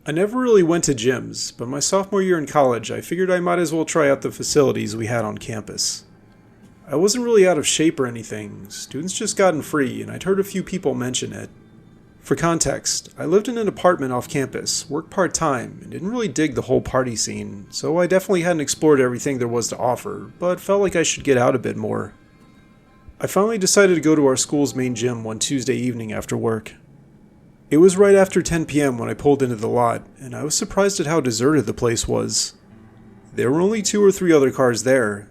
I never really went to gyms, but my sophomore year in college I figured I might as well try out the facilities we had on campus. I wasn't really out of shape or anything, students just gotten free and I'd heard a few people mention it. For context, I lived in an apartment off campus, worked part-time, and didn't really dig the whole party scene, so I definitely hadn't explored everything there was to offer, but felt like I should get out a bit more. I finally decided to go to our school's main gym one Tuesday evening after work. It was right after 10 p.m. when I pulled into the lot, and I was surprised at how deserted the place was. There were only 2 or 3 other cars there.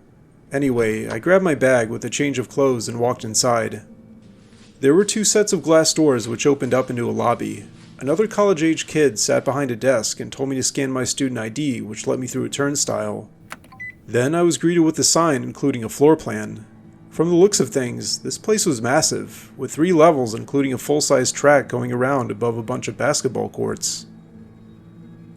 Anyway, I grabbed my bag with a change of clothes and walked inside. There were 2 sets of glass doors which opened up into a lobby. Another college-age kid sat behind a desk and told me to scan my student ID, which let me through a turnstile. Then I was greeted with a sign including a floor plan. From the looks of things, this place was massive, with 3 levels including a full-size track going around above a bunch of basketball courts.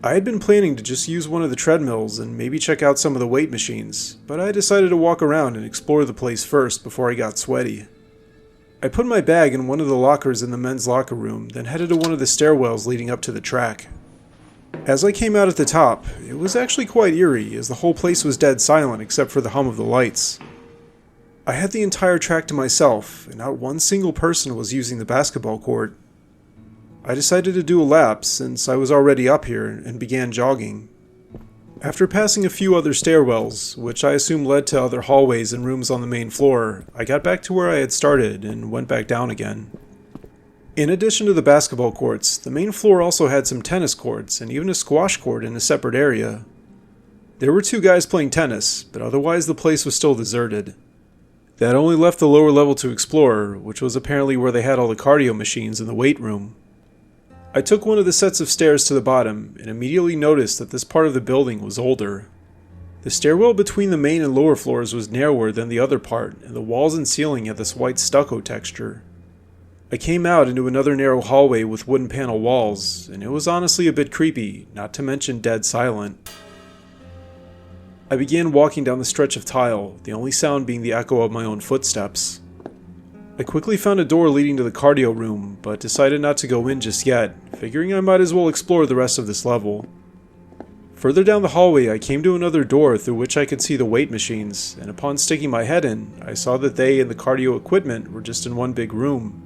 I had been planning to just use one of the treadmills and maybe check out some of the weight machines, but I decided to walk around and explore the place first before I got sweaty. I put my bag in one of the lockers in the men's locker room, then headed to one of the stairwells leading up to the track. As I came out at the top, it was actually quite eerie as the whole place was dead silent except for the hum of the lights. I had the entire track to myself, and not one single person was using the basketball court. I decided to do a lap since I was already up here and began jogging. After passing a few other stairwells, which I assume led to other hallways and rooms on the main floor, I got back to where I had started and went back down again. In addition to the basketball courts, the main floor also had some tennis courts and even a squash court in a separate area. There were 2 guys playing tennis, but otherwise the place was still deserted. That only left the lower level to explore, which was apparently where they had all the cardio machines in the weight room. I took one of the sets of stairs to the bottom and immediately noticed that this part of the building was older. The stairwell between the main and lower floors was narrower than the other part, and the walls and ceiling had this white stucco texture. I came out into another narrow hallway with wooden panel walls, and it was honestly a bit creepy, not to mention dead silent. I began walking down the stretch of tile, the only sound being the echo of my own footsteps. I quickly found a door leading to the cardio room, but decided not to go in just yet, figuring I might as well explore the rest of this level. Further down the hallway I came to another door through which I could see the weight machines, and upon sticking my head in, I saw that they and the cardio equipment were just in one big room.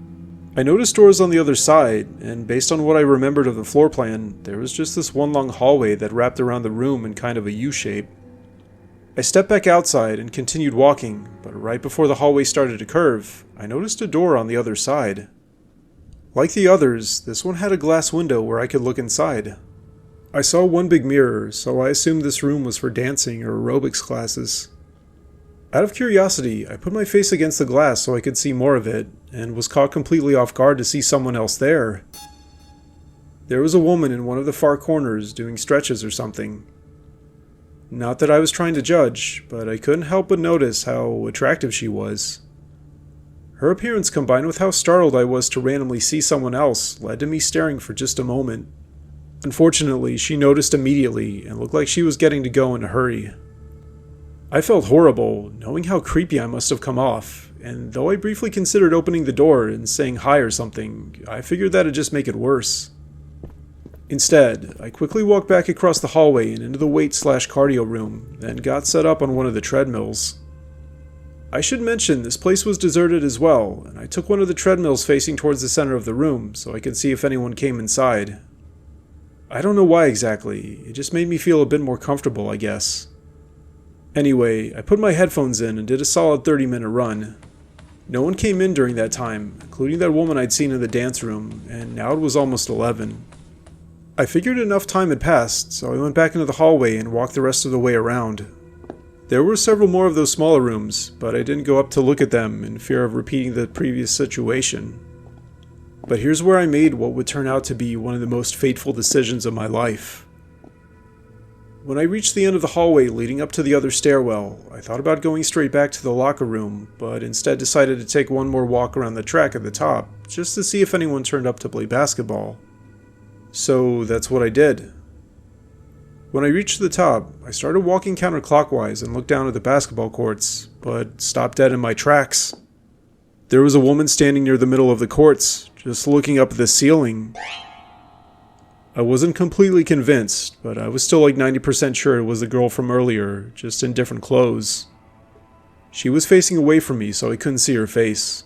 I noticed doors on the other side, and based on what I remembered of the floor plan, there was just this one long hallway that wrapped around the room in kind of a U-shape. I stepped back outside and continued walking, but right before the hallway started to curve, I noticed a door on the other side. Like the others, this one had a glass window where I could look inside. I saw one big mirror, so I assumed this room was for dancing or aerobics classes. Out of curiosity, I put my face against the glass so I could see more of it, and was caught completely off guard to see someone else there. There was a woman in one of the far corners doing stretches or something. Not that I was trying to judge, but I couldn't help but notice how attractive she was. Her appearance combined with how startled I was to randomly see someone else led to me staring for just a moment. Unfortunately, she noticed immediately and looked like she was getting to go in a hurry. I felt horrible, knowing how creepy I must have come off, and though I briefly considered opening the door and saying hi or something, I figured that'd just make it worse. Instead, I quickly walked back across the hallway and into the weight/cardio room, then got set up on one of the treadmills. I should mention this place was deserted as well, and I took one of the treadmills facing towards the center of the room so I could see if anyone came inside. I don't know why exactly, it just made me feel a bit more comfortable, I guess. Anyway, I put my headphones in and did a solid 30-minute run. No one came in during that time, including that woman I'd seen in the dance room, and now it was almost 11. I figured enough time had passed, so I went back into the hallway and walked the rest of the way around. There were several more of those smaller rooms, but I didn't go up to look at them in fear of repeating the previous situation. But here's where I made what would turn out to be one of the most fateful decisions of my life. When I reached the end of the hallway leading up to the other stairwell, I thought about going straight back to the locker room, but instead decided to take one more walk around the track at the top, just to see if anyone turned up to play basketball. So that's what I did. When I reached the top, I started walking counterclockwise and looked down at the basketball courts, but stopped dead in my tracks. There was a woman standing near the middle of the courts, just looking up at the ceiling. I wasn't completely convinced, but I was still like 90% sure it was the girl from earlier, just in different clothes. She was facing away from me, so I couldn't see her face.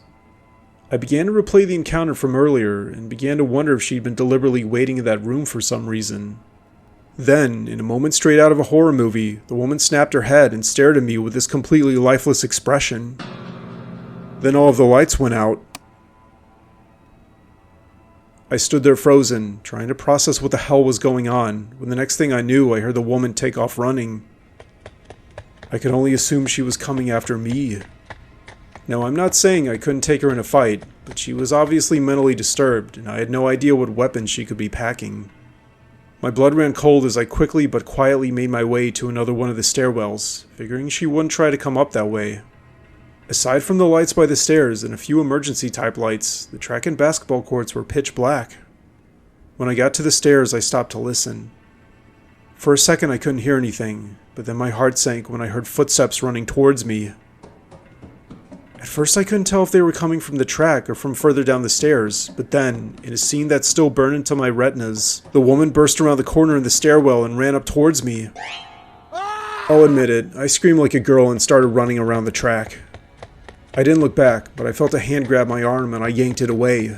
I began to replay the encounter from earlier, and began to wonder if she'd been deliberately waiting in that room for some reason. Then, in a moment straight out of a horror movie, the woman snapped her head and stared at me with this completely lifeless expression. Then all of the lights went out. I stood there frozen, trying to process what the hell was going on, when the next thing I knew I heard the woman take off running. I could only assume she was coming after me. Now, I'm not saying I couldn't take her in a fight, but she was obviously mentally disturbed, and I had no idea what weapons she could be packing. My blood ran cold as I quickly but quietly made my way to another one of the stairwells, figuring she wouldn't try to come up that way. Aside from the lights by the stairs and a few emergency-type lights, the track and basketball courts were pitch black. When I got to the stairs, I stopped to listen. For a second, I couldn't hear anything, but then my heart sank when I heard footsteps running towards me. At first, I couldn't tell if they were coming from the track or from further down the stairs, but then, in a scene that still burned into my retinas, the woman burst around the corner in the stairwell and ran up towards me. I'll admit it, I screamed like a girl and started running around the track. I didn't look back, but I felt a hand grab my arm and I yanked it away.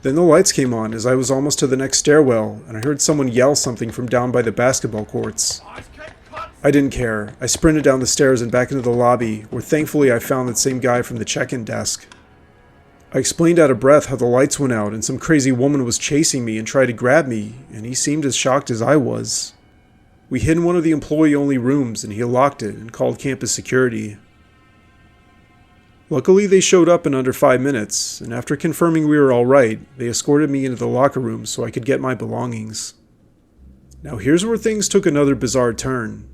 Then the lights came on as I was almost to the next stairwell, and I heard someone yell something from down by the basketball courts. I didn't care. I sprinted down the stairs and back into the lobby, where thankfully I found that same guy from the check-in desk. I explained out of breath how the lights went out and some crazy woman was chasing me and tried to grab me, and he seemed as shocked as I was. We hid in one of the employee-only rooms, and he locked it and called campus security. Luckily, they showed up in under 5 minutes, and after confirming we were alright, they escorted me into the locker room so I could get my belongings. Now here's where things took another bizarre turn.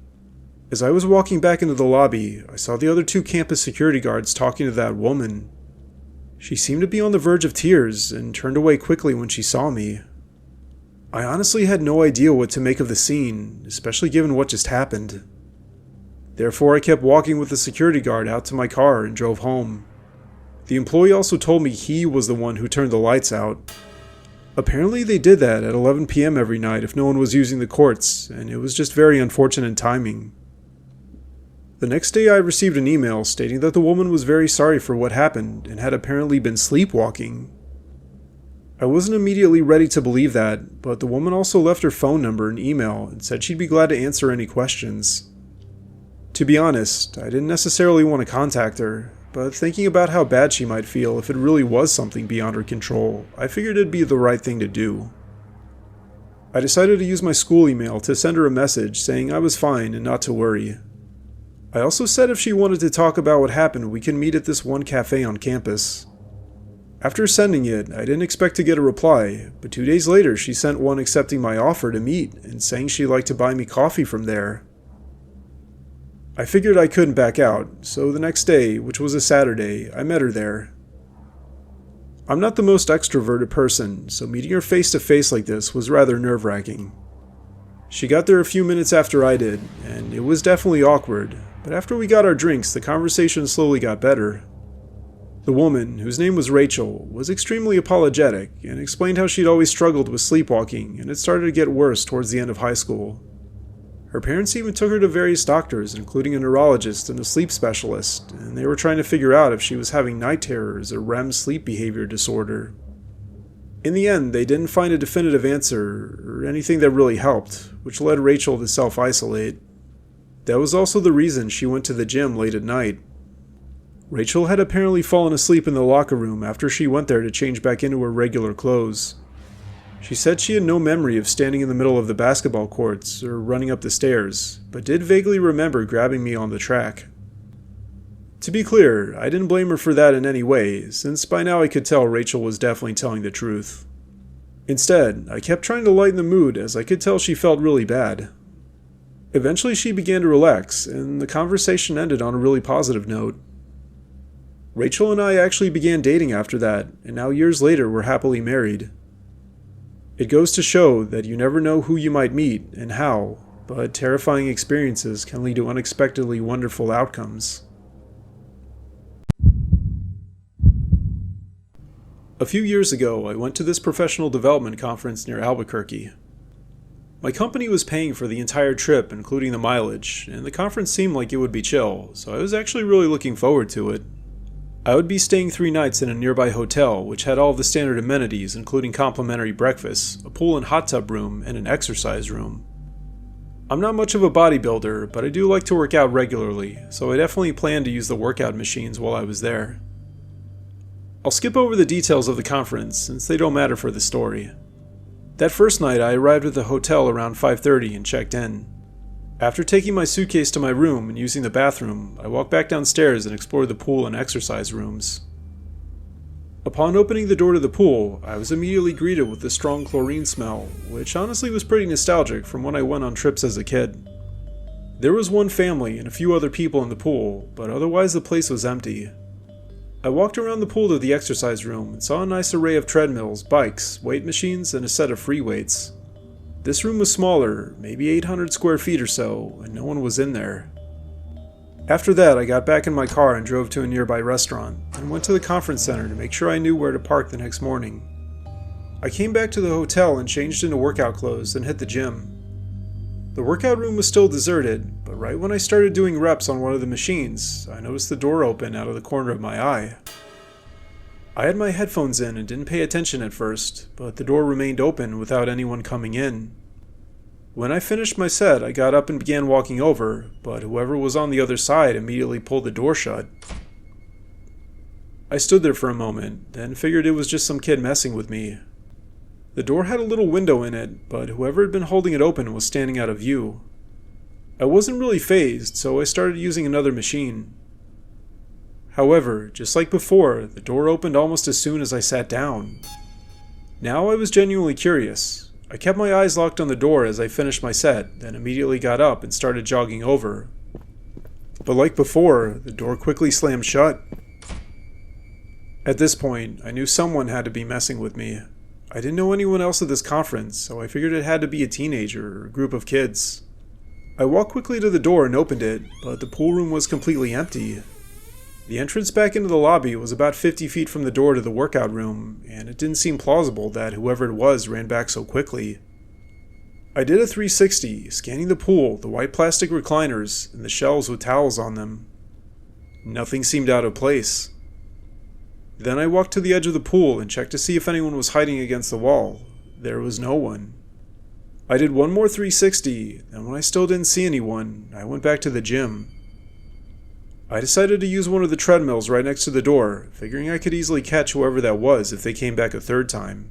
As I was walking back into the lobby, I saw the other 2 campus security guards talking to that woman. She seemed to be on the verge of tears, and turned away quickly when she saw me. I honestly had no idea what to make of the scene, especially given what just happened. Therefore, I kept walking with the security guard out to my car and drove home. The employee also told me he was the one who turned the lights out. Apparently they did that at 11 p.m. every night if no one was using the courts, and it was just very unfortunate timing. The next day I received an email stating that the woman was very sorry for what happened and had apparently been sleepwalking. I wasn't immediately ready to believe that, but the woman also left her phone number and email and said she'd be glad to answer any questions. To be honest, I didn't necessarily want to contact her, but thinking about how bad she might feel if it really was something beyond her control, I figured it'd be the right thing to do. I decided to use my school email to send her a message saying I was fine and not to worry. I also said if she wanted to talk about what happened, we could meet at this one cafe on campus. After sending it, I didn't expect to get a reply, but 2 days later she sent one accepting my offer to meet and saying she'd like to buy me coffee from there. I figured I couldn't back out, so the next day, which was a Saturday, I met her there. I'm not the most extroverted person, so meeting her face to face like this was rather nerve-wracking. She got there a few minutes after I did, and it was definitely awkward, but after we got our drinks, the conversation slowly got better. The woman, whose name was Rachel, was extremely apologetic and explained how she'd always struggled with sleepwalking and it started to get worse towards the end of high school. Her parents even took her to various doctors, including a neurologist and a sleep specialist, and they were trying to figure out if she was having night terrors or REM sleep behavior disorder. In the end, they didn't find a definitive answer or anything that really helped, which led Rachel to self-isolate. That was also the reason she went to the gym late at night. Rachel had apparently fallen asleep in the locker room after she went there to change back into her regular clothes. She said she had no memory of standing in the middle of the basketball courts or running up the stairs, but did vaguely remember grabbing me on the track. To be clear, I didn't blame her for that in any way, since by now I could tell Rachel was definitely telling the truth. Instead, I kept trying to lighten the mood as I could tell she felt really bad. Eventually she began to relax, and the conversation ended on a really positive note. Rachel and I actually began dating after that, and now years later we're happily married. It goes to show that you never know who you might meet and how, but terrifying experiences can lead to unexpectedly wonderful outcomes. A few years ago, I went to this professional development conference near Albuquerque. My company was paying for the entire trip, including the mileage, and the conference seemed like it would be chill, so I was actually really looking forward to it. I would be staying 3 nights in a nearby hotel, which had all of the standard amenities, including complimentary breakfast, a pool and hot tub room, and an exercise room. I'm not much of a bodybuilder, but I do like to work out regularly, so I definitely planned to use the workout machines while I was there. I'll skip over the details of the conference, since they don't matter for the story. That first night, I arrived at the hotel around 5:30 and checked in. After taking my suitcase to my room and using the bathroom, I walked back downstairs and explored the pool and exercise rooms. Upon opening the door to the pool, I was immediately greeted with the strong chlorine smell, which honestly was pretty nostalgic from when I went on trips as a kid. There was one family and a few other people in the pool, but otherwise the place was empty. I walked around the pool to the exercise room and saw a nice array of treadmills, bikes, weight machines, and a set of free weights. This room was smaller, maybe 800 square feet or so, and no one was in there. After that, I got back in my car and drove to a nearby restaurant, and went to the conference center to make sure I knew where to park the next morning. I came back to the hotel and changed into workout clothes and hit the gym. The workout room was still deserted, but right when I started doing reps on one of the machines, I noticed the door open out of the corner of my eye. I had my headphones in and didn't pay attention at first, but the door remained open without anyone coming in. When I finished my set, I got up and began walking over, but whoever was on the other side immediately pulled the door shut. I stood there for a moment, then figured it was just some kid messing with me. The door had a little window in it, but whoever had been holding it open was standing out of view. I wasn't really fazed, so I started using another machine. However, just like before, the door opened almost as soon as I sat down. Now I was genuinely curious. I kept my eyes locked on the door as I finished my set, then immediately got up and started jogging over. But like before, the door quickly slammed shut. At this point, I knew someone had to be messing with me. I didn't know anyone else at this conference, so I figured it had to be a teenager or a group of kids. I walked quickly to the door and opened it, but the pool room was completely empty. The entrance back into the lobby was about 50 feet from the door to the workout room, and it didn't seem plausible that whoever it was ran back so quickly. I did a 360, scanning the pool, the white plastic recliners, and the shelves with towels on them. Nothing seemed out of place. Then I walked to the edge of the pool and checked to see if anyone was hiding against the wall. There was no one. I did one more 360, and when I still didn't see anyone, I went back to the gym. I decided to use one of the treadmills right next to the door, figuring I could easily catch whoever that was if they came back a third time.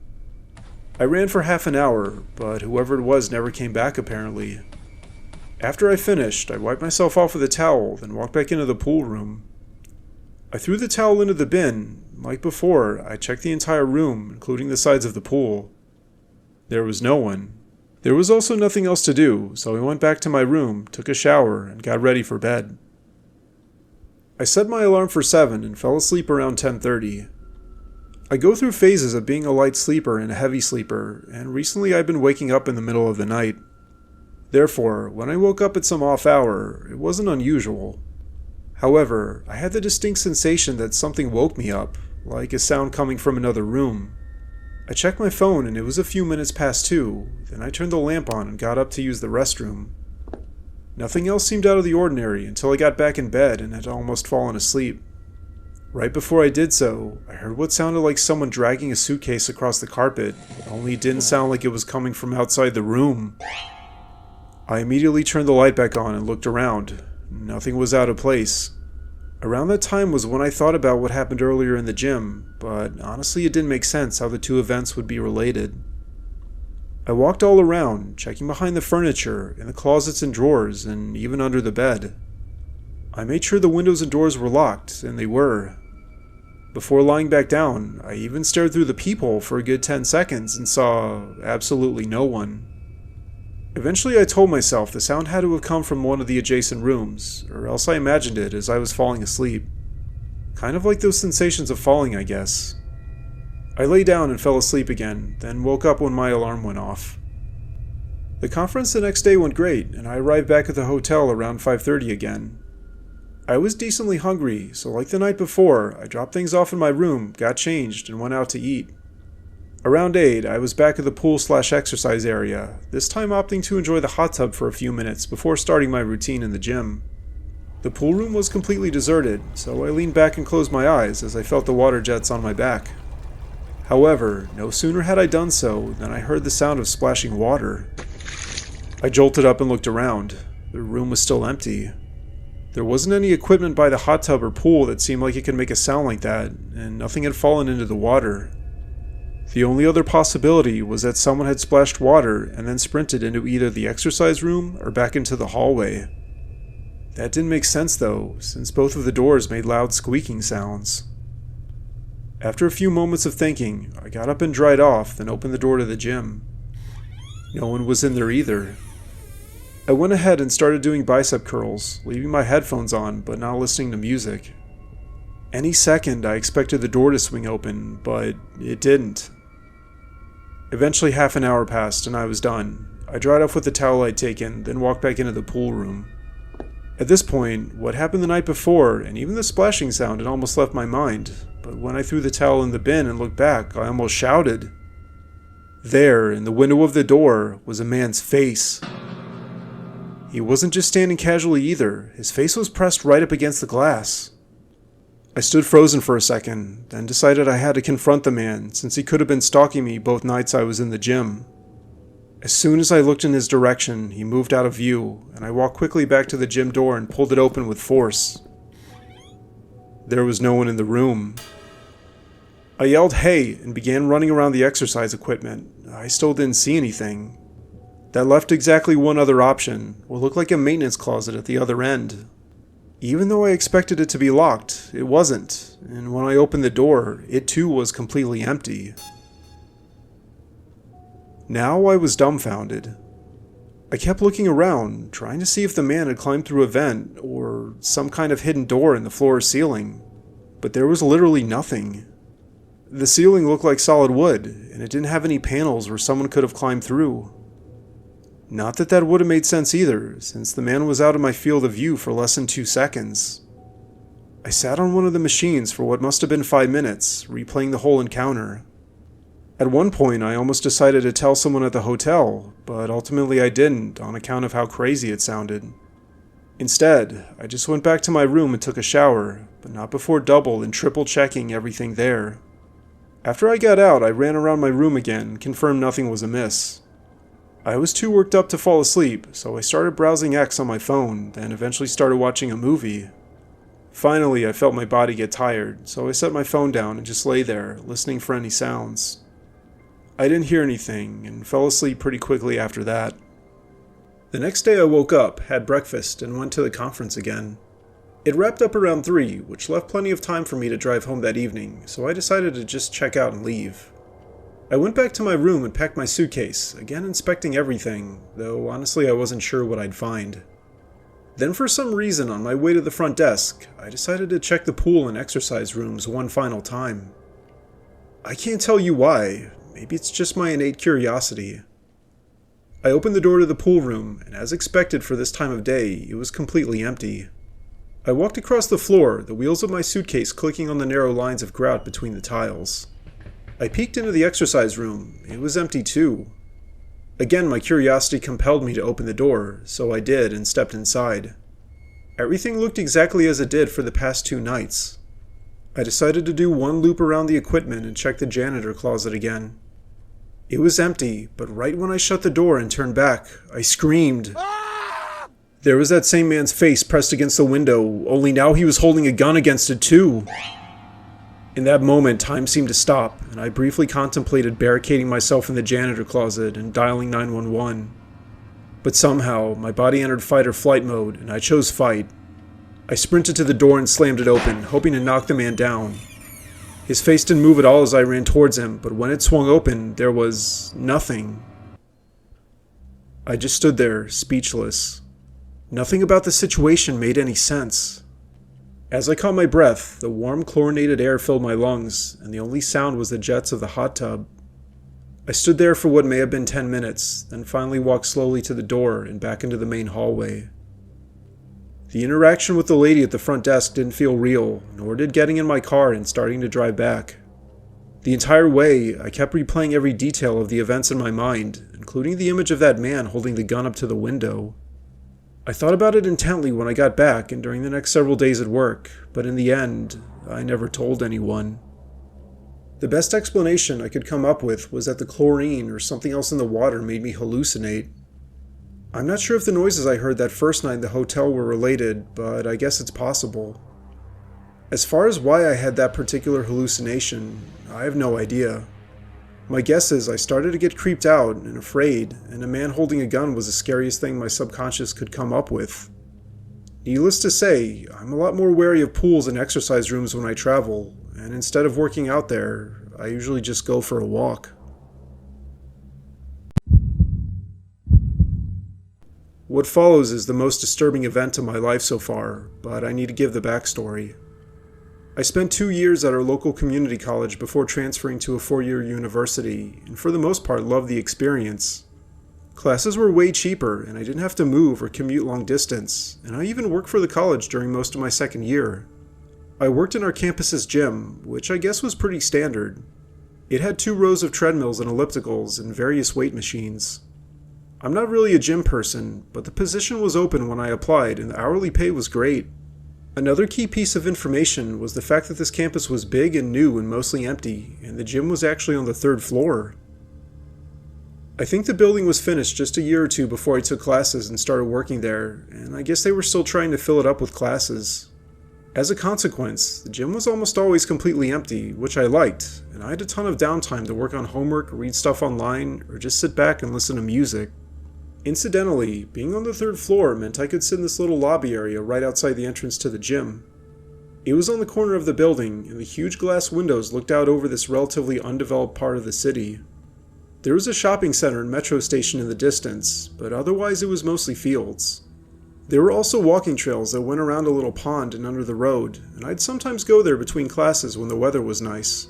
I ran for half an hour, but whoever it was never came back apparently. After I finished, I wiped myself off with a towel, then walked back into the pool room. I threw the towel into the bin. Like before, I checked the entire room, including the sides of the pool. There was no one. There was also nothing else to do, so I went back to my room, took a shower, and got ready for bed. I set my alarm for 7 and fell asleep around 10:30. I go through phases of being a light sleeper and a heavy sleeper, and recently I've been waking up in the middle of the night. Therefore, when I woke up at some off hour, it wasn't unusual. However, I had the distinct sensation that something woke me up, like a sound coming from another room. I checked my phone and it was a few minutes past 2, then I turned the lamp on and got up to use the restroom. Nothing else seemed out of the ordinary until I got back in bed and had almost fallen asleep. Right before I did so, I heard what sounded like someone dragging a suitcase across the carpet, only it didn't sound like it was coming from outside the room. I immediately turned the light back on and looked around. Nothing was out of place. Around that time was when I thought about what happened earlier in the gym, but honestly it didn't make sense how the two events would be related. I walked all around, checking behind the furniture, in the closets and drawers, and even under the bed. I made sure the windows and doors were locked, and they were. Before lying back down, I even stared through the peephole for a good 10 seconds and saw absolutely no one. Eventually I told myself the sound had to have come from one of the adjacent rooms, or else I imagined it as I was falling asleep. Kind of like those sensations of falling, I guess. I lay down and fell asleep again, then woke up when my alarm went off. The conference the next day went great, and I arrived back at the hotel around 5:30 again. I was decently hungry, so like the night before, I dropped things off in my room, got changed, and went out to eat. Around 8, I was back at the pool/exercise area, this time opting to enjoy the hot tub for a few minutes before starting my routine in the gym. The pool room was completely deserted, so I leaned back and closed my eyes as I felt the water jets on my back. However, no sooner had I done so than I heard the sound of splashing water. I jolted up and looked around. The room was still empty. There wasn't any equipment by the hot tub or pool that seemed like it could make a sound like that, and nothing had fallen into the water. The only other possibility was that someone had splashed water and then sprinted into either the exercise room or back into the hallway. That didn't make sense though, since both of the doors made loud squeaking sounds. After a few moments of thinking, I got up and dried off, then opened the door to the gym. No one was in there either. I went ahead and started doing bicep curls, leaving my headphones on but not listening to music. Any second I expected the door to swing open, but it didn't. Eventually half an hour passed and I was done. I dried off with the towel I'd taken, then walked back into the pool room. At this point, what happened the night before, and even the splashing sound, had almost left my mind, but when I threw the towel in the bin and looked back, I almost shouted. There, in the window of the door, was a man's face. He wasn't just standing casually either, his face was pressed right up against the glass. I stood frozen for a second, then decided I had to confront the man, since he could have been stalking me both nights I was in the gym. As soon as I looked in his direction, he moved out of view, and I walked quickly back to the gym door and pulled it open with force. There was no one in the room. I yelled "Hey!" and began running around the exercise equipment. I still didn't see anything. That left exactly one other option, what looked like a maintenance closet at the other end. Even though I expected it to be locked, it wasn't, and when I opened the door, it too was completely empty. Now I was dumbfounded. I kept looking around, trying to see if the man had climbed through a vent or some kind of hidden door in the floor or ceiling, but there was literally nothing. The ceiling looked like solid wood, and it didn't have any panels where someone could have climbed through. Not that that would have made sense either, since the man was out of my field of view for less than 2 seconds. I sat on one of the machines for what must have been 5 minutes, replaying the whole encounter. At one point, I almost decided to tell someone at the hotel, but ultimately I didn't on account of how crazy it sounded. Instead, I just went back to my room and took a shower, but not before double and triple checking everything there. After I got out, I ran around my room again and confirmed nothing was amiss. I was too worked up to fall asleep, so I started browsing X on my phone, then eventually started watching a movie. Finally, I felt my body get tired, so I set my phone down and just lay there, listening for any sounds. I didn't hear anything, and fell asleep pretty quickly after that. The next day I woke up, had breakfast, and went to the conference again. It wrapped up around 3, which left plenty of time for me to drive home that evening, so I decided to just check out and leave. I went back to my room and packed my suitcase, again inspecting everything, though honestly I wasn't sure what I'd find. Then for some reason on my way to the front desk, I decided to check the pool and exercise rooms one final time. I can't tell you why, maybe it's just my innate curiosity. I opened the door to the pool room, and as expected for this time of day, it was completely empty. I walked across the floor, the wheels of my suitcase clicking on the narrow lines of grout between the tiles. I peeked into the exercise room. It was empty too. Again, my curiosity compelled me to open the door, so I did and stepped inside. Everything looked exactly as it did for the past 2 nights. I decided to do one loop around the equipment and check the janitor closet again. It was empty, but right when I shut the door and turned back, I screamed. There was that same man's face pressed against the window, only now he was holding a gun against it too. In that moment, time seemed to stop, and I briefly contemplated barricading myself in the janitor closet and dialing 911. But somehow, my body entered fight or flight mode, and I chose fight. I sprinted to the door and slammed it open, hoping to knock the man down. His face didn't move at all as I ran towards him, but when it swung open, there was nothing. I just stood there, speechless. Nothing about the situation made any sense. As I caught my breath, the warm chlorinated air filled my lungs, and the only sound was the jets of the hot tub. I stood there for what may have been 10 minutes, then finally walked slowly to the door and back into the main hallway. The interaction with the lady at the front desk didn't feel real, nor did getting in my car and starting to drive back. The entire way, I kept replaying every detail of the events in my mind, including the image of that man holding the gun up to the window. I thought about it intently when I got back and during the next several days at work, but in the end, I never told anyone. The best explanation I could come up with was that the chlorine or something else in the water made me hallucinate. I'm not sure if the noises I heard that first night in the hotel were related, but I guess it's possible. As far as why I had that particular hallucination, I have no idea. My guess is I started to get creeped out and afraid, and a man holding a gun was the scariest thing my subconscious could come up with. Needless to say, I'm a lot more wary of pools and exercise rooms when I travel, and instead of working out there, I usually just go for a walk. What follows is the most disturbing event of my life so far, but I need to give the backstory. I spent 2 years at our local community college before transferring to a 4-year university, and for the most part loved the experience. Classes were way cheaper, and I didn't have to move or commute long distance, and I even worked for the college during most of my second year. I worked in our campus's gym, which I guess was pretty standard. It had 2 rows of treadmills and ellipticals and various weight machines. I'm not really a gym person, but the position was open when I applied and the hourly pay was great. Another key piece of information was the fact that this campus was big and new and mostly empty, and the gym was actually on the 3rd floor. I think the building was finished just a year or 2 before I took classes and started working there, and I guess they were still trying to fill it up with classes. As a consequence, the gym was almost always completely empty, which I liked, and I had a ton of downtime to work on homework, read stuff online, or just sit back and listen to music. Incidentally, being on the 3rd floor meant I could sit in this little lobby area right outside the entrance to the gym. It was on the corner of the building, and the huge glass windows looked out over this relatively undeveloped part of the city. There was a shopping center and metro station in the distance, but otherwise it was mostly fields. There were also walking trails that went around a little pond and under the road, and I'd sometimes go there between classes when the weather was nice.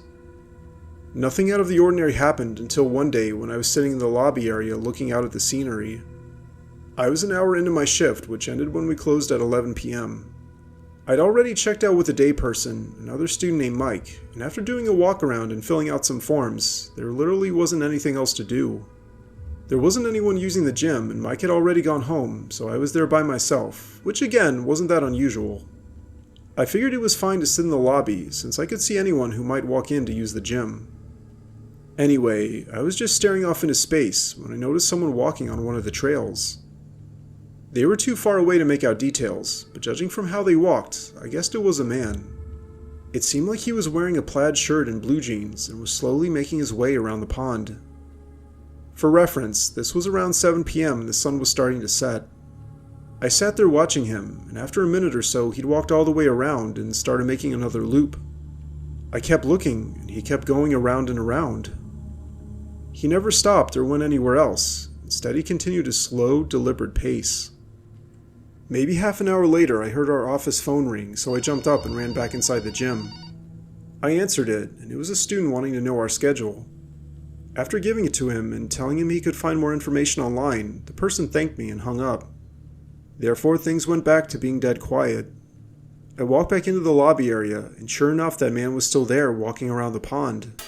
Nothing out of the ordinary happened until one day when I was sitting in the lobby area looking out at the scenery. I was an hour into my shift, which ended when we closed at 11 p.m. I'd already checked out with a day person, another student named Mike, and after doing a walk around and filling out some forms, there literally wasn't anything else to do. There wasn't anyone using the gym, and Mike had already gone home, so I was there by myself, which again wasn't that unusual. I figured it was fine to sit in the lobby, since I could see anyone who might walk in to use the gym. Anyway, I was just staring off into space when I noticed someone walking on one of the trails. They were too far away to make out details, but judging from how they walked, I guessed it was a man. It seemed like he was wearing a plaid shirt and blue jeans and was slowly making his way around the pond. For reference, this was around 7 p.m. and the sun was starting to set. I sat there watching him, and after a minute or so he'd walked all the way around and started making another loop. I kept looking, and he kept going around and around. He never stopped or went anywhere else. Instead, he continued a slow, deliberate pace. Maybe half an hour later, I heard our office phone ring, so I jumped up and ran back inside the gym. I answered it, and it was a student wanting to know our schedule. After giving it to him and telling him he could find more information online, the person thanked me and hung up. Therefore, things went back to being dead quiet. I walked back into the lobby area, and sure enough, that man was still there walking around the pond.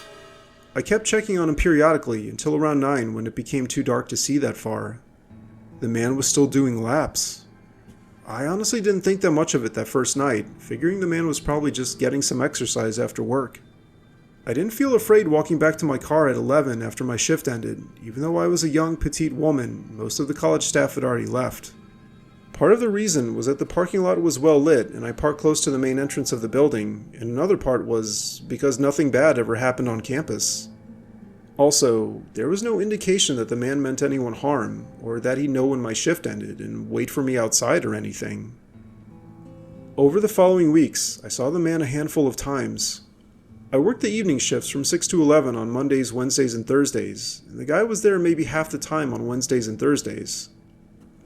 I kept checking on him periodically until around 9 when it became too dark to see that far. The man was still doing laps. I honestly didn't think that much of it that first night, figuring the man was probably just getting some exercise after work. I didn't feel afraid walking back to my car at 11 after my shift ended, even though I was a young, petite woman. Most of the college staff had already left. Part of the reason was that the parking lot was well lit and I parked close to the main entrance of the building, and another part was because nothing bad ever happened on campus. Also, there was no indication that the man meant anyone harm, or that he'd know when my shift ended and wait for me outside or anything. Over the following weeks, I saw the man a handful of times. I worked the evening shifts from 6 to 11 on Mondays, Wednesdays, and Thursdays, and the guy was there maybe half the time on Wednesdays and Thursdays.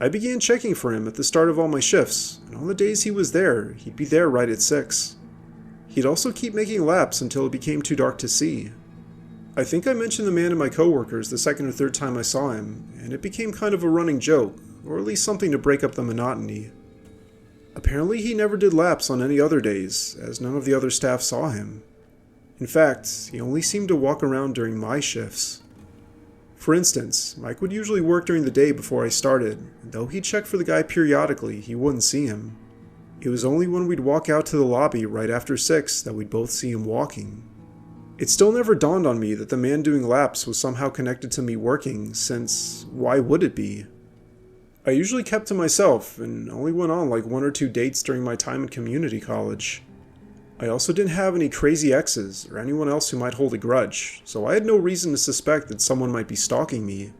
I began checking for him at the start of all my shifts, and on the days he was there, he'd be there right at 6. He'd also keep making laps until it became too dark to see. I think I mentioned the man to my coworkers the second or third time I saw him, and it became kind of a running joke, or at least something to break up the monotony. Apparently he never did laps on any other days, as none of the other staff saw him. In fact, he only seemed to walk around during my shifts. For instance, Mike would usually work during the day before I started, and though he'd check for the guy periodically, he wouldn't see him. It was only when we'd walk out to the lobby right after 6 that we'd both see him walking. It still never dawned on me that the man doing laps was somehow connected to me working, since why would it be? I usually kept to myself and only went on like 1 or 2 dates during my time in community college. I also didn't have any crazy exes or anyone else who might hold a grudge, so I had no reason to suspect that someone might be stalking me.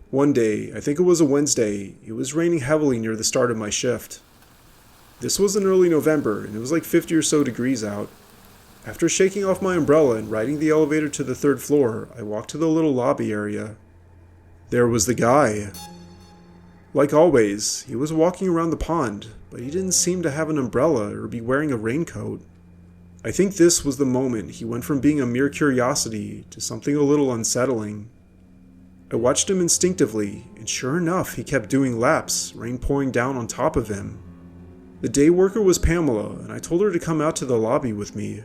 One day, I think it was a Wednesday, it was raining heavily near the start of my shift. This was in early November and it was like 50 or so degrees out. After shaking off my umbrella and riding the elevator to the 3rd floor, I walked to the little lobby area. There was the guy. Like always, he was walking around the pond, but he didn't seem to have an umbrella or be wearing a raincoat. I think this was the moment he went from being a mere curiosity to something a little unsettling. I watched him instinctively, and sure enough, he kept doing laps, rain pouring down on top of him. The day worker was Pamela, and I told her to come out to the lobby with me.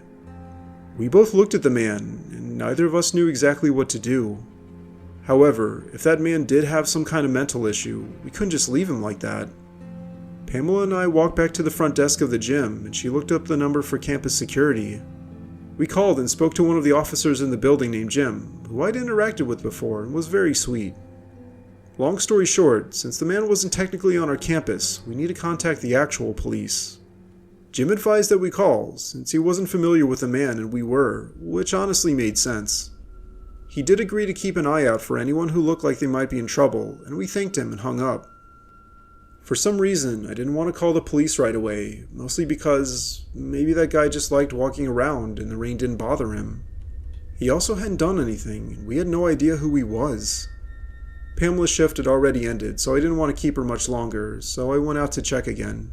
We both looked at the man, and neither of us knew exactly what to do. However, if that man did have some kind of mental issue, we couldn't just leave him like that. Pamela and I walked back to the front desk of the gym, and she looked up the number for campus security. We called and spoke to one of the officers in the building named Jim, who I'd interacted with before and was very sweet. Long story short, since the man wasn't technically on our campus, we need to contact the actual police. Jim advised that we call, since he wasn't familiar with the man and we were, which honestly made sense. He did agree to keep an eye out for anyone who looked like they might be in trouble, and we thanked him and hung up. For some reason, I didn't want to call the police right away, mostly because maybe that guy just liked walking around and the rain didn't bother him. He also hadn't done anything, and we had no idea who he was. Pamela's shift had already ended, so I didn't want to keep her much longer, so I went out to check again.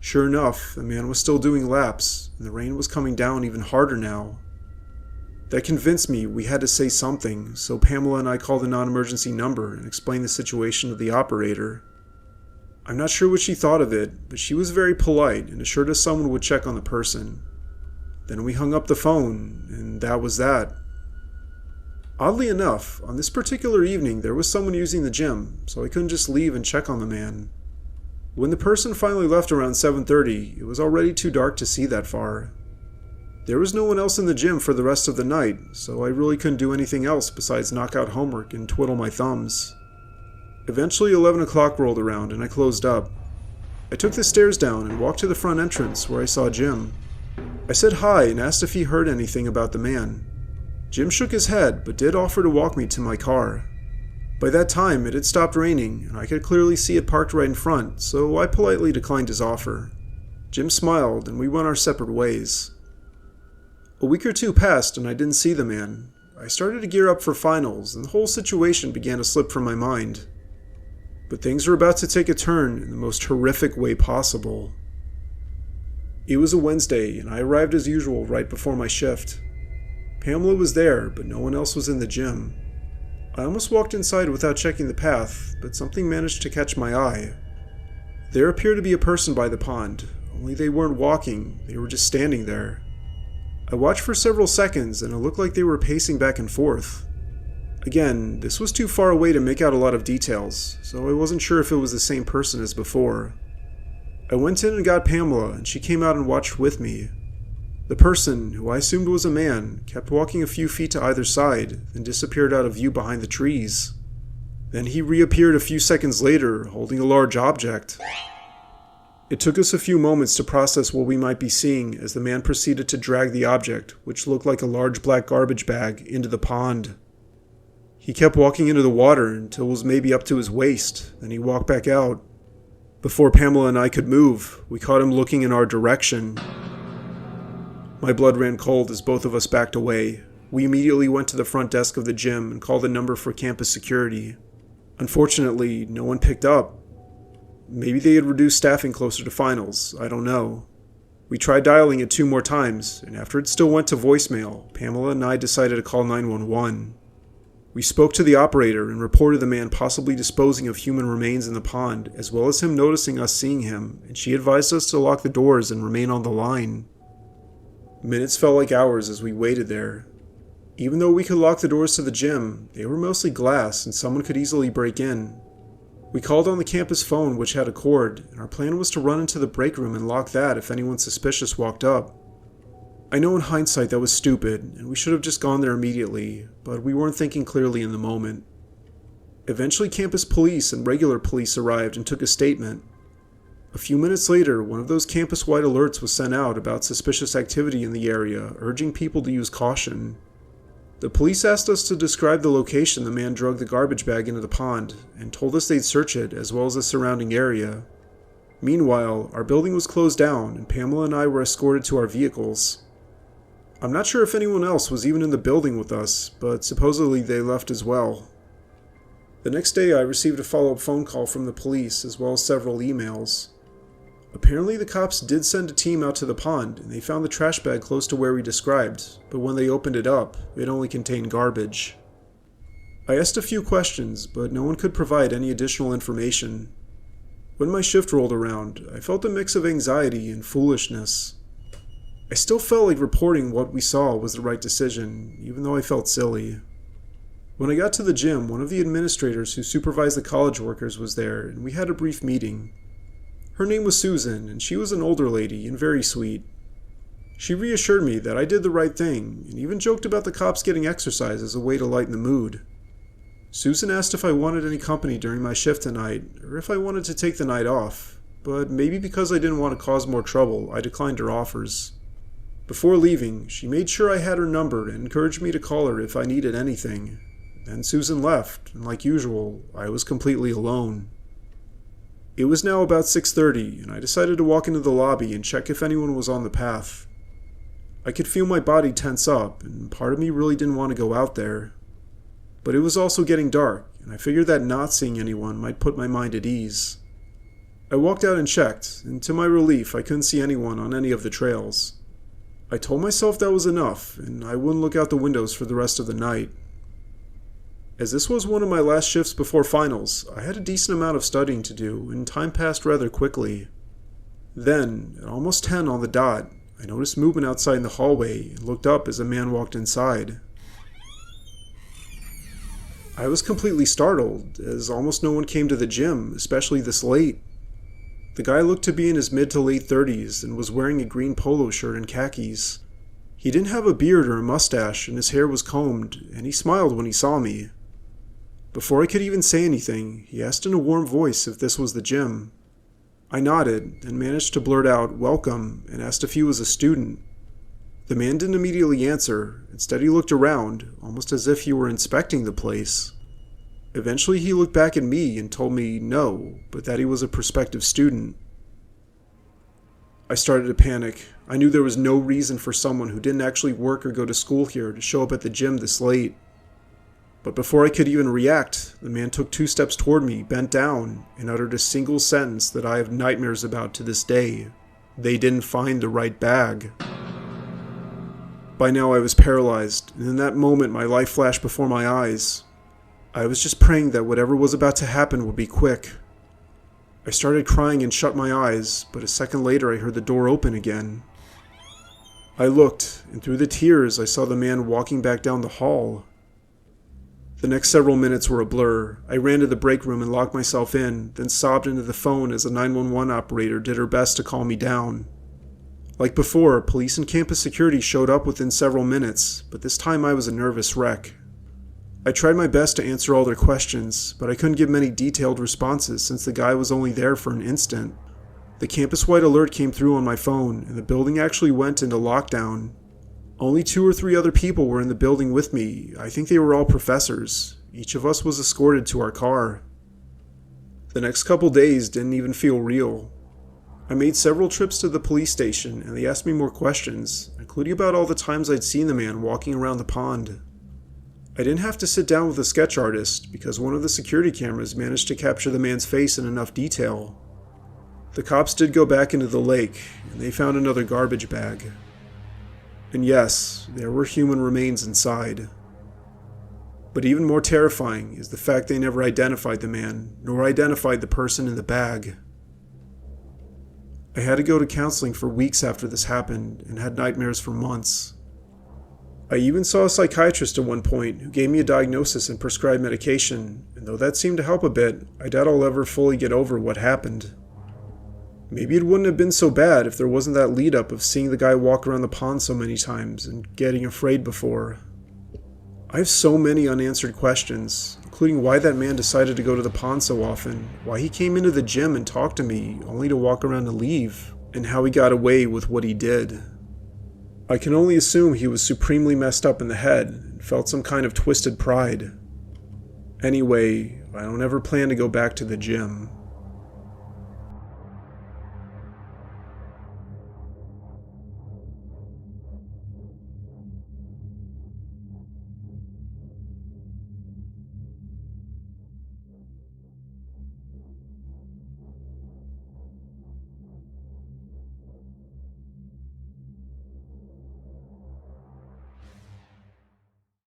Sure enough, the man was still doing laps, and the rain was coming down even harder now. That convinced me we had to say something, so Pamela and I called the non-emergency number and explained the situation to the operator. I'm not sure what she thought of it, but she was very polite and assured us someone would check on the person. Then we hung up the phone, and that was that. Oddly enough, on this particular evening there was someone using the gym, so I couldn't just leave and check on the man. When the person finally left around 7:30, it was already too dark to see that far. There was no one else in the gym for the rest of the night, so I really couldn't do anything else besides knock out homework and twiddle my thumbs. Eventually 11 o'clock rolled around and I closed up. I took the stairs down and walked to the front entrance where I saw Jim. I said hi and asked if he heard anything about the man. Jim shook his head but did offer to walk me to my car. By that time it had stopped raining and I could clearly see it parked right in front, so I politely declined his offer. Jim smiled and we went our separate ways. A week or two passed and I didn't see the man. I started to gear up for finals and the whole situation began to slip from my mind. But things were about to take a turn in the most horrific way possible. It was a Wednesday and I arrived as usual right before my shift. Pamela was there, but no one else was in the gym. I almost walked inside without checking the path, but something managed to catch my eye. There appeared to be a person by the pond, only they weren't walking, they were just standing there. I watched for several seconds and it looked like they were pacing back and forth. Again, this was too far away to make out a lot of details, so I wasn't sure if it was the same person as before. I went in and got Pamela and she came out and watched with me. The person, who I assumed was a man, kept walking a few feet to either side, then disappeared out of view behind the trees. Then he reappeared a few seconds later, holding a large object. It took us a few moments to process what we might be seeing as the man proceeded to drag the object, which looked like a large black garbage bag, into the pond. He kept walking into the water until it was maybe up to his waist, then he walked back out. Before Pamela and I could move, we caught him looking in our direction. My blood ran cold as both of us backed away. We immediately went to the front desk of the gym and called the number for campus security. Unfortunately, no one picked up. Maybe they had reduced staffing closer to finals, I don't know. We tried dialing it 2 more times, and after it still went to voicemail, Pamela and I decided to call 911. We spoke to the operator and reported the man possibly disposing of human remains in the pond, as well as him noticing us seeing him, and she advised us to lock the doors and remain on the line. Minutes felt like hours as we waited there. Even though we could lock the doors to the gym, they were mostly glass and someone could easily break in. We called on the campus phone, which had a cord, and our plan was to run into the break room and lock that if anyone suspicious walked up. I know in hindsight that was stupid, and we should have just gone there immediately, but we weren't thinking clearly in the moment. Eventually campus police and regular police arrived and took a statement. A few minutes later, one of those campus-wide alerts was sent out about suspicious activity in the area, urging people to use caution. The police asked us to describe the location the man dragged the garbage bag into the pond, and told us they'd search it as well as the surrounding area. Meanwhile, our building was closed down, and Pamela and I were escorted to our vehicles. I'm not sure if anyone else was even in the building with us, but supposedly they left as well. The next day I received a follow-up phone call from the police as well as several emails. Apparently the cops did send a team out to the pond and they found the trash bag close to where we described, but when they opened it up, it only contained garbage. I asked a few questions, but no one could provide any additional information. When my shift rolled around, I felt a mix of anxiety and foolishness. I still felt like reporting what we saw was the right decision, even though I felt silly. When I got to the gym, one of the administrators who supervised the college workers was there, and we had a brief meeting. Her name was Susan, and she was an older lady and very sweet. She reassured me that I did the right thing, and even joked about the cops getting exercise as a way to lighten the mood. Susan asked if I wanted any company during my shift tonight, or if I wanted to take the night off, but maybe because I didn't want to cause more trouble, I declined her offers. Before leaving, she made sure I had her number and encouraged me to call her if I needed anything. Then Susan left, and like usual, I was completely alone. It was now about 6:30, and I decided to walk into the lobby and check if anyone was on the path. I could feel my body tense up, and part of me really didn't want to go out there. But it was also getting dark, and I figured that not seeing anyone might put my mind at ease. I walked out and checked, and to my relief, I couldn't see anyone on any of the trails. I told myself that was enough, and I wouldn't look out the windows for the rest of the night. As this was one of my last shifts before finals, I had a decent amount of studying to do, and time passed rather quickly. Then, at almost 10 on the dot, I noticed movement outside in the hallway and looked up as a man walked inside. I was completely startled, as almost no one came to the gym, especially this late. The guy looked to be in his mid to late 30s and was wearing a green polo shirt and khakis. He didn't have a beard or a mustache, and his hair was combed, and he smiled when he saw me. Before I could even say anything, he asked in a warm voice if this was the gym. I nodded and managed to blurt out, "Welcome," and asked if he was a student. The man didn't immediately answer. Instead, he looked around, almost as if he were inspecting the place. Eventually, he looked back at me and told me no, but that he was a prospective student. I started to panic. I knew there was no reason for someone who didn't actually work or go to school here to show up at the gym this late. But before I could even react, the man took 2 steps toward me, bent down, and uttered a single sentence that I have nightmares about to this day. They didn't find the right bag. By now I was paralyzed, and in that moment my life flashed before my eyes. I was just praying that whatever was about to happen would be quick. I started crying and shut my eyes, but a second later I heard the door open again. I looked, and through the tears I saw the man walking back down the hall. The next several minutes were a blur. I ran to the break room and locked myself in, then sobbed into the phone as a 911 operator did her best to calm me down. Like before, police and campus security showed up within several minutes, but this time I was a nervous wreck. I tried my best to answer all their questions, but I couldn't give many detailed responses since the guy was only there for an instant. The campus-wide alert came through on my phone, and the building actually went into lockdown. Only 2 or 3 other people were in the building with me. I think they were all professors. Each of us was escorted to our car. The next couple days didn't even feel real. I made several trips to the police station, and they asked me more questions, including about all the times I'd seen the man walking around the pond. I didn't have to sit down with a sketch artist because one of the security cameras managed to capture the man's face in enough detail. The cops did go back into the lake, and they found another garbage bag. And yes, there were human remains inside. But even more terrifying is the fact they never identified the man, nor identified the person in the bag. I had to go to counseling for weeks after this happened and had nightmares for months. I even saw a psychiatrist at one point who gave me a diagnosis and prescribed medication, and though that seemed to help a bit, I doubt I'll ever fully get over what happened. Maybe it wouldn't have been so bad if there wasn't that lead up of seeing the guy walk around the pond so many times and getting afraid before. I have so many unanswered questions, including why that man decided to go to the pond so often, why he came into the gym and talked to me only to walk around and leave, and how he got away with what he did. I can only assume he was supremely messed up in the head and felt some kind of twisted pride. Anyway, I don't ever plan to go back to the gym.